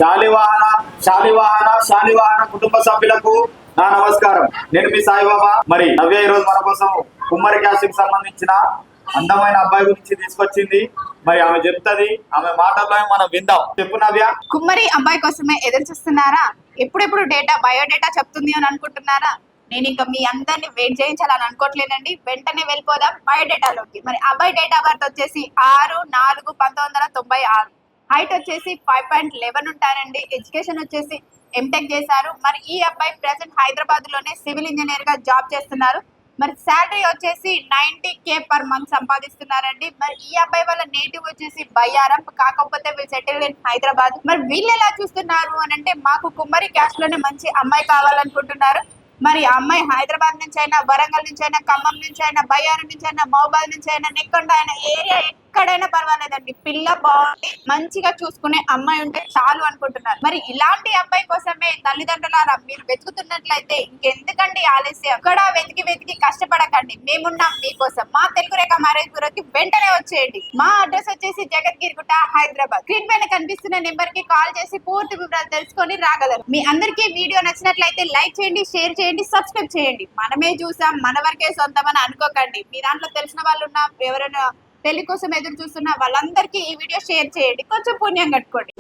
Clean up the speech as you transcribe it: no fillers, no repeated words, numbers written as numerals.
శాలివాహన కుటుంబ సభ్యులకు నా నమస్కారం. నేను మీ సాయిబాబా. మరి నవ్య ఈ రోజు మన కోసం కుమ్మరి క్యాస్ట్ కి సంబంధించిన అందమైన అబ్బాయి గురించి తీసుకొచ్చింది. మరి ఆమె చెప్తుంది, ఆమె మాటల్లో మనం విందాం. చెప్పు నవ్య. కుమ్మరి అబ్బాయి కోసమే ఎదురు చూస్తున్నారా? ఎప్పుడెప్పుడు బయోడేటా చెప్తుంది అని అనుకుంటున్నారా? నేను ఇంకా మీ అందరినీ వెయిట్ చేయించాలని అనుకోవట్లేదండి. వెంటనే వెళ్ళిపోదాం బయోడేటాలోకి. మరి అబ్బాయి డేట్ ఆఫ్ బర్త్ వచ్చేసి 6/4/1996. హైట్ వచ్చేసి 5.11 ఉంటారండి. ఎడ్యుకేషన్ వచ్చేసి ఎంటెక్ చేశారు. మరి ఈ అబ్బాయి ప్రెసెంట్ హైదరాబాద్ లోనే సివిల్ ఇంజనీర్ గా జాబ్ చేస్తున్నారు. మరి శాలరీ వచ్చేసి 90K per month సంపాదిస్తున్నారండి. మరి ఈ అబ్బాయి వాళ్ళ నేటివ్ వచ్చేసి బయ్యారం, కాకపోతే వీళ్ళు సెటిల్ ఇన్ హైదరాబాద్. మరి వీళ్ళు ఎలా చూస్తున్నారు అని అంటే, మాకు కుమ్మరి క్యాస్ట్ లోనే మంచి అమ్మాయి కావాలనుకుంటున్నారు. మరి ఆ అమ్మాయి హైదరాబాద్ నుంచి అయినా, వరంగల్ నుంచి అయినా, ఖమ్మం నుంచి అయినా, బయ్యారం నుంచి అయినా, మహబాద్ నుంచి అయినా, నెక్కొండ అయినా, ఏరియా ఎక్కడైనా పర్వాలేదండి. పిల్ల బాగుంది, మంచిగా చూసుకునే అమ్మాయి ఉంటే చాలు అనుకుంటున్నారు. మరి ఇలాంటి అబ్బాయి కోసమే తల్లిదండ్రులారా మీరు వెతుకుతున్నట్లయితే ఇంకెందుకండి ఆలస్యం? ఎక్కడ వెతికి కష్టపడకండి. మేమున్నాం మీకోసం. మా తెలుగు రేఖ మ్యారేజ్ బ్యూరోకి వెంటనే వచ్చేయండి. మా అడ్రస్ వచ్చేసి జగద్గిరిగుట్ట, హైదరాబాద్. స్క్రీన్ పైన కనిపిస్తున్న నెంబర్ కి కాల్ చేసి పూర్తి వివరాలు తెలుసుకొని రాగలరు. మీ అందరికీ వీడియో నచ్చినట్లయితే లైక్ చేయండి, షేర్ చేయండి, సబ్స్క్రైబ్ చేయండి. మనమే చూసాం, మన వరకే సొంతమని అనుకోకండి. మీ దాంట్లో తెలిసిన వాళ్ళు ఉన్నా, ఎవరైనా పెళ్లి కోసం ఎదురు చూస్తున్న వాళ్ళందరికీ ఈ వీడియో షేర్ చేయండి. కొంచెం పుణ్యం కట్టుకోండి.